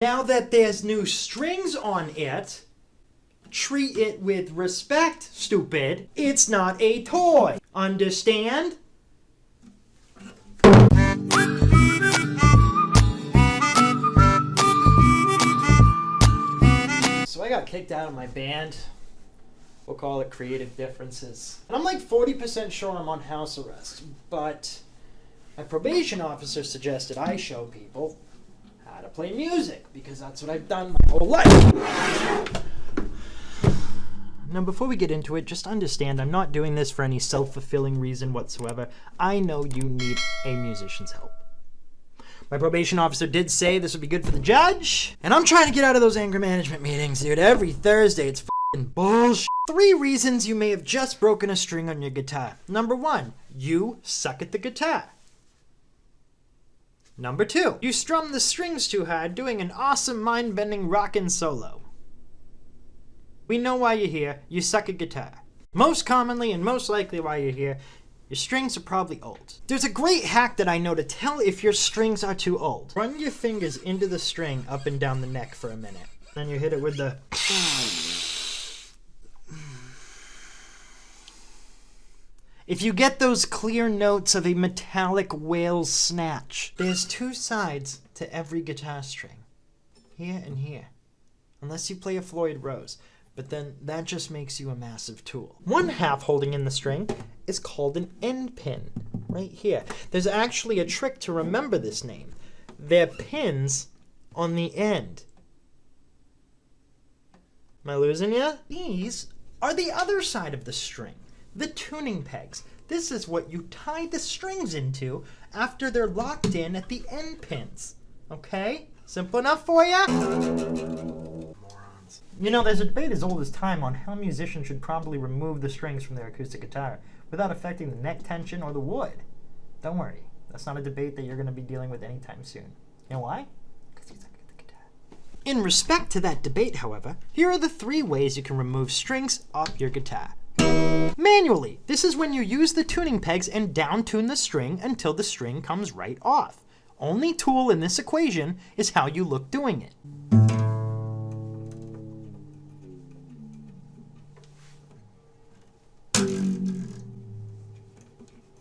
Now that there's new strings on it, treat it with respect, stupid. It's not a toy. Understand? So I got kicked out of my band. We'll call it creative differences. And I'm like 40% sure I'm on house arrest, but my probation officer suggested I show people how to play music, because that's what I've done my whole life. Now, before we get into it, just understand I'm not doing this for any self-fulfilling reason whatsoever. I know you need a musician's help. My probation officer did say this would be good for the judge, and I'm trying to get out of those anger management meetings, dude. Every Thursday, it's f***ing bullshit. 3 reasons you may have just broken a string on your guitar. Number 1, you suck at the guitar. Number 2, you strum the strings too hard, doing an awesome mind-bending rockin' solo. We know why you're here. You suck at guitar. Most commonly and most likely why you're here, your strings are probably old. There's a great hack that I know to tell if your strings are too old. Run your fingers into the string up and down the neck for a minute. Then you hit it with the... If you get those clear notes of a metallic whale's snatch, there's 2 sides to every guitar string. Here and here. Unless you play a Floyd Rose. But then that just makes you a massive tool. One half holding in the string is called an end pin. Right here. There's actually a trick to remember this name. They're pins on the end. Am I losing you? These are the other side of the string. The tuning pegs. This is what you tie the strings into after they're locked in at the end pins. Okay? Simple enough for ya? Morons. You know, there's a debate as old as time on how musicians should probably remove the strings from their acoustic guitar without affecting the neck tension or the wood. Don't worry. That's not a debate that you're going to be dealing with anytime soon. You know why? Because you suck at the guitar. In respect to that debate, however, here are the 3 ways you can remove strings off your guitar. Manually. This is when you use the tuning pegs and down-tune the string until the string comes right off. Only tool in this equation is how you look doing it.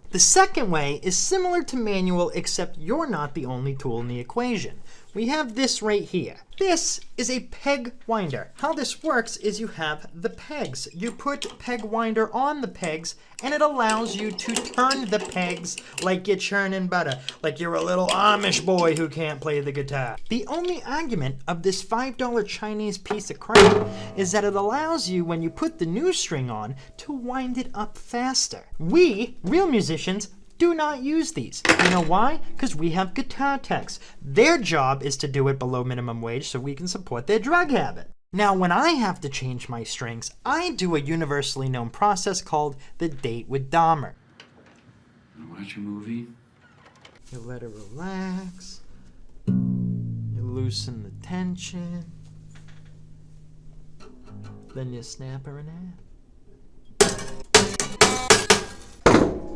The second way is similar to manual, except you're not the only tool in the equation. We have this right here. This is a peg winder. How this works is you have the pegs. You put peg winder on the pegs, and it allows you to turn the pegs like you're churning butter, like you're a little Amish boy who can't play the guitar. The only argument of this $5 Chinese piece of crap is that it allows you, when you put the new string on, to wind it up faster. We, real musicians, do not use these. You know why? Because we have guitar techs. Their job is to do it below minimum wage so we can support their drug habit. Now, when I have to change my strings, I do a universally known process called the date with Dahmer. Watch a movie. You let it relax. You loosen the tension. Then you snap her in half.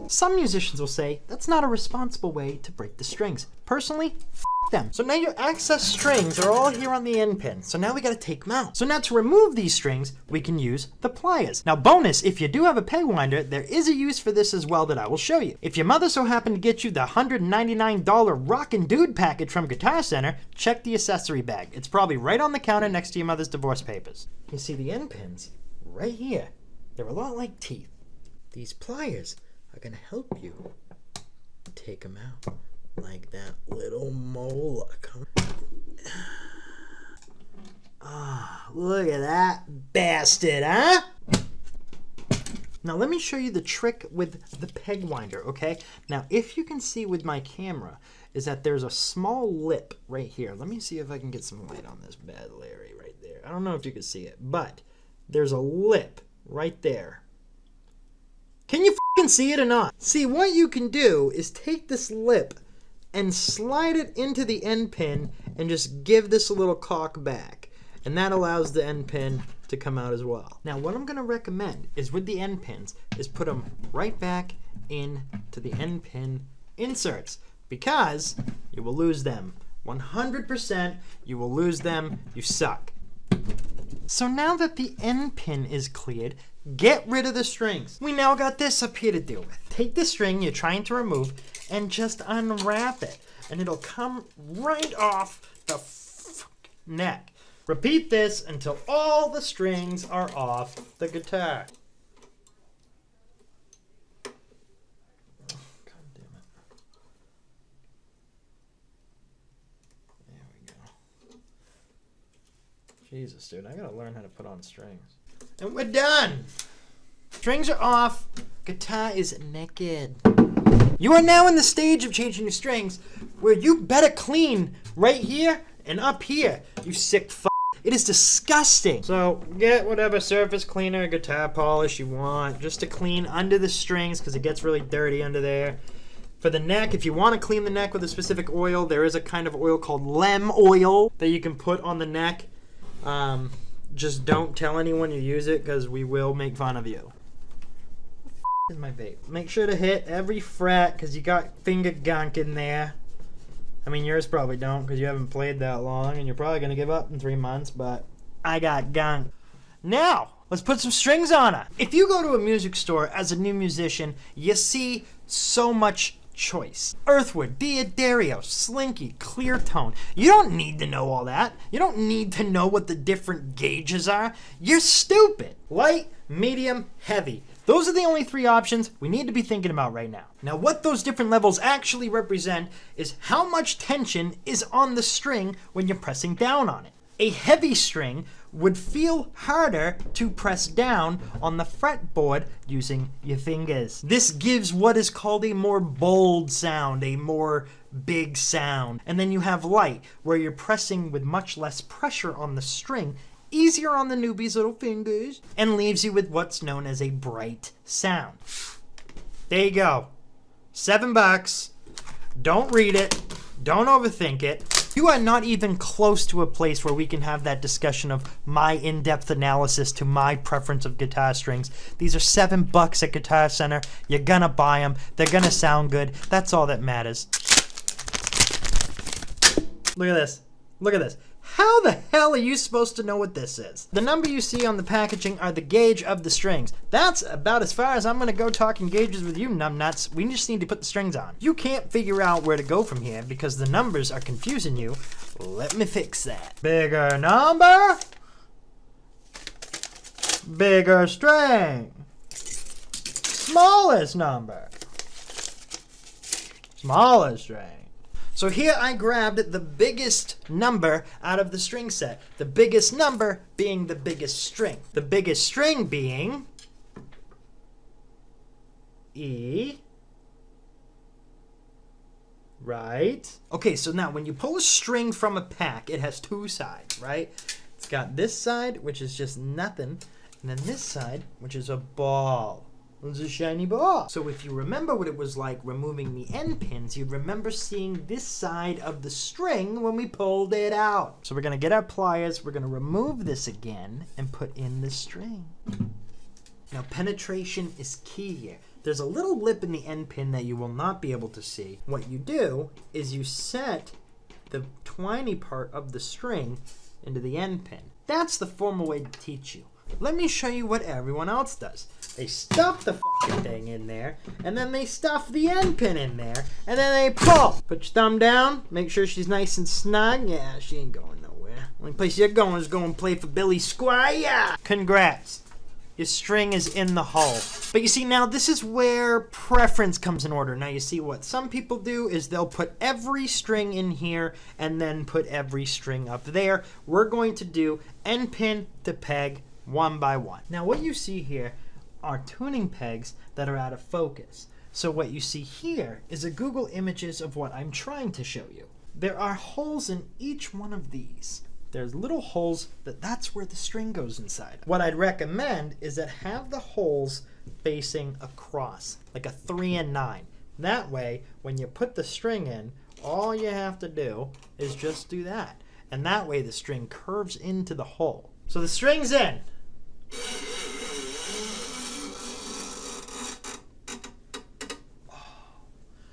Some musicians will say that's not a responsible way to break the strings. Personally, f*** them. So now your access strings are all here on the end pin. So now we gotta take them out. So now to remove these strings, we can use the pliers. Now bonus, if you do have a peg winder, there is a use for this as well that I will show you. If your mother so happened to get you the $199 Rockin' Dude package from Guitar Center, check the accessory bag. It's probably right on the counter next to your mother's divorce papers. You see the end pins right here. They're a lot like teeth. These pliers are gonna help you take them out like that little molar. Ah, look at that bastard, huh? Now let me show you the trick with the peg winder, okay? Now if you can see with my camera is that there's a small lip right here. Let me see if I can get some light on this bad Larry right there. I don't know if you can see it, but there's a lip right there. Can you f***ing see it or not? See, what you can do is take this lip and slide it into the end pin and just give this a little cock back. And that allows the end pin to come out as well. Now, what I'm gonna recommend is with the end pins is put them right back into the end pin inserts, because you will lose them 100% you will lose them. You suck. So now that the end pin is cleared, get rid of the strings. We now got this up here to deal with. Take the string you're trying to remove and just unwrap it. And it'll come right off the neck. Repeat this until all the strings are off the guitar. God damn it. There we go. Jesus, dude, I gotta learn how to put on strings. And we're done! Strings are off. Guitar is naked. You are now in the stage of changing your strings where you better clean right here and up here, you sick f***. It is disgusting. So get whatever surface cleaner, guitar polish you want just to clean under the strings because it gets really dirty under there. For the neck, if you want to clean the neck with a specific oil, there is a kind of oil called lem oil that you can put on the neck. Just don't tell anyone you use it because we will make fun of you. Is my vape. Make sure to hit every fret because you got finger gunk in there. I mean, yours probably don't because you haven't played that long and you're probably going to give up in 3 months, but I got gunk. Now, let's put some strings on it. If you go to a music store as a new musician, you see so much choice. Earthwood, Diodario, Slinky, Clear Tone. You don't need to know all that. You don't need to know what the different gauges are. You're stupid. Light, medium, heavy. Those are the only 3 options we need to be thinking about right now. Now, what those different levels actually represent is how much tension is on the string when you're pressing down on it. A heavy string would feel harder to press down on the fretboard using your fingers. This gives what is called a more bold sound, a more big sound. And then you have light, where you're pressing with much less pressure on the string, easier on the newbie's little fingers, and leaves you with what's known as a bright sound. There you go. $7. Don't read it. Don't overthink it. You are not even close to a place where we can have that discussion of my in-depth analysis to my preference of guitar strings. These are $7 at Guitar Center. You're gonna buy them. They're gonna sound good. That's all that matters. Look at this. Look at this. How the hell are you supposed to know what this is? The number you see on the packaging are the gauge of the strings. That's about as far as I'm gonna go talking gauges with you numbnuts. We just need to put the strings on. You can't figure out where to go from here because the numbers are confusing you. Let me fix that. Bigger number. Bigger string. Smallest number. Smallest string. So here I grabbed the biggest number out of the string set. The biggest number being the biggest string. The biggest string being E. Right? Okay, so now when you pull a string from a pack, it has 2 sides, right? It's got this side, which is just nothing, and then this side, which is a ball. It's a shiny ball. So if you remember what it was like removing the end pins, you'd remember seeing this side of the string when we pulled it out. So we're gonna get our pliers, we're gonna remove this again and put in the string. Now penetration is key here. There's a little lip in the end pin that you will not be able to see. What you do is you set the twiny part of the string into the end pin. That's the formal way to teach you. Let me show you what everyone else does. They stuff the fucking thing in there, and then they stuff the end pin in there, and then they pull. Put your thumb down, make sure she's nice and snug. Yeah, she ain't going nowhere. Only place you're going is go and play for Billy Squire. Congrats. Your string is in the hole. But you see, now this is where preference comes in order. Now you see what some people do is they'll put every string in here and then put every string up there. We're going to do end pin to peg, one by one. Now what you see here are tuning pegs that are out of focus. So what you see here is a Google Images of what I'm trying to show you. There are holes in each one of these. There's little holes that's where the string goes inside. What I'd recommend is that have the holes facing across, like a 3 and 9. That way, when you put the string in, all you have to do is just do that. And that way the string curves into the hole. So the string's in.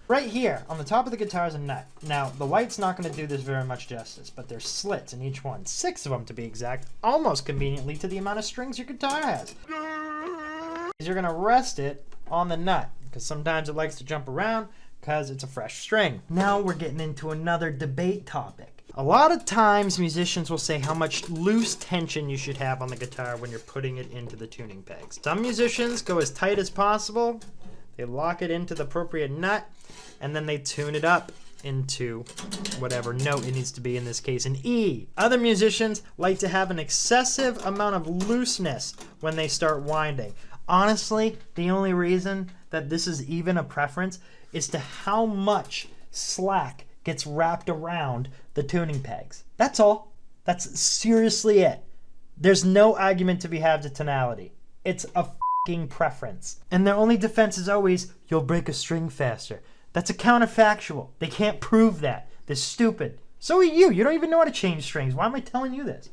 Right here, on the top of the guitar is a nut. Now, the white's not going to do this very much justice, but there's slits in each one. 6 of them to be exact, almost conveniently to the amount of strings your guitar has. You're going to rest it on the nut, because sometimes it likes to jump around, because it's a fresh string. Now we're getting into another debate topic. A lot of times musicians will say how much loose tension you should have on the guitar when you're putting it into the tuning pegs. Some musicians go as tight as possible, they lock it into the appropriate nut, and then they tune it up into whatever note it needs to be, in this case an E. Other musicians like to have an excessive amount of looseness when they start winding. Honestly, the only reason that this is even a preference is to how much slack gets wrapped around the tuning pegs. That's all. That's seriously it. There's no argument to be had to tonality. It's a f***ing preference. And their only defense is always, you'll break a string faster. That's a counterfactual. They can't prove that. They're stupid. So are you. You don't even know how to change strings. Why am I telling you this?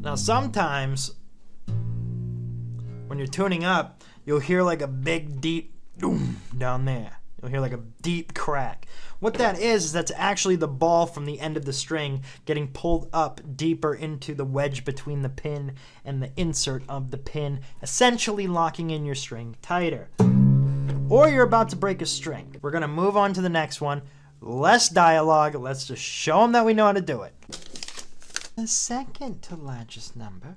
Now sometimes, when you're tuning up, you'll hear like a big deep doom down there. You'll hear like a deep crack. What that is that's actually the ball from the end of the string getting pulled up deeper into the wedge between the pin and the insert of the pin, essentially locking in your string tighter. Or you're about to break a string. We're gonna move on to the next one. Less dialogue, let's just show them that we know how to do it. The second to largest number.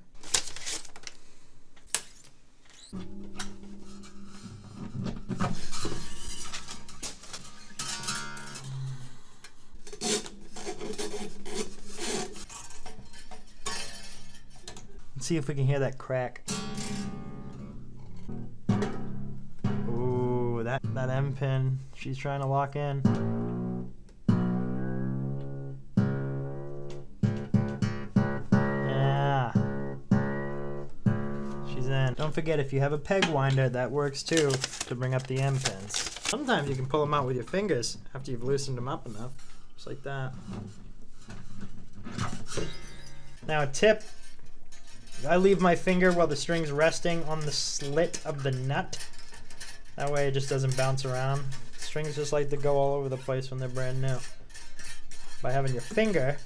Let's see if we can hear that crack. Ooh, that M pin, she's trying to lock in. Yeah. She's in. Don't forget, if you have a peg winder, that works too, to bring up the M pins. Sometimes you can pull them out with your fingers after you've loosened them up enough. Just like that. Now a tip. I leave my finger while the string's resting on the slit of the nut. That way it just doesn't bounce around. Strings just like to go all over the place when they're brand new. By having your finger,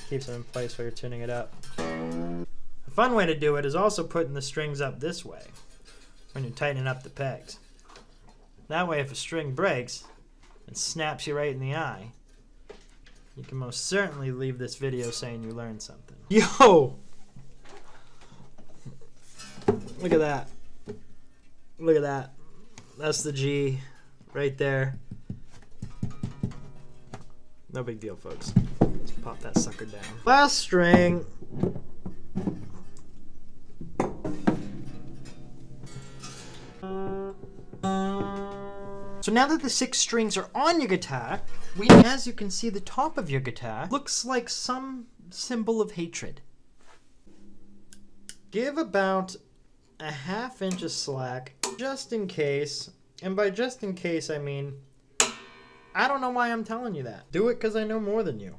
keeps them in place while you're tuning it up. A fun way to do it is also putting the strings up this way when you're tightening up the pegs. That way if a string breaks and snaps you right in the eye, you can most certainly leave this video saying you learned something. Yo! Look at that. Look at that. That's the G right there. No big deal, folks. Let's pop that sucker down. Last string. So now that the 6 strings are on your guitar, as you can see, the top of your guitar looks like some symbol of hatred. Give about a ½ inch of slack, just in case, and by just in case I mean, I don't know why I'm telling you that. Do it because I know more than you.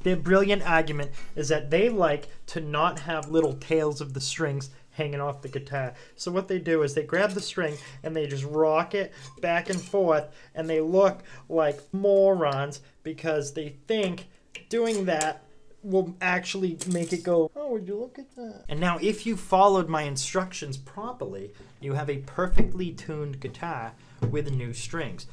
Their brilliant argument is that they like to not have little tails of the strings hanging off the guitar. So what they do is they grab the string and they just rock it back and forth, and they look like morons because they think doing that will actually make it go, oh, would you look at that? And now if you followed my instructions properly, you have a perfectly tuned guitar with new strings.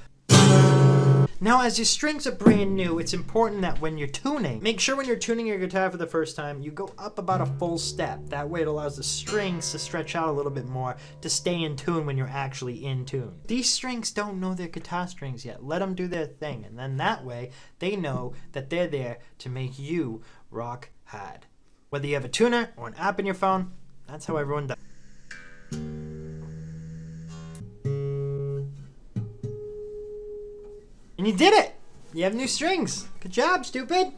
Now, as your strings are brand new, it's important that when you're tuning, make sure when you're tuning your guitar for the first time, you go up about a full step. That way it allows the strings to stretch out a little bit more to stay in tune when you're actually in tune. These strings don't know their guitar strings yet. Let them do their thing, and then that way they know that they're there to make you rock hard. Whether you have a tuner or an app in your phone, that's how everyone does. And you did it! You have new strings. Good job, stupid!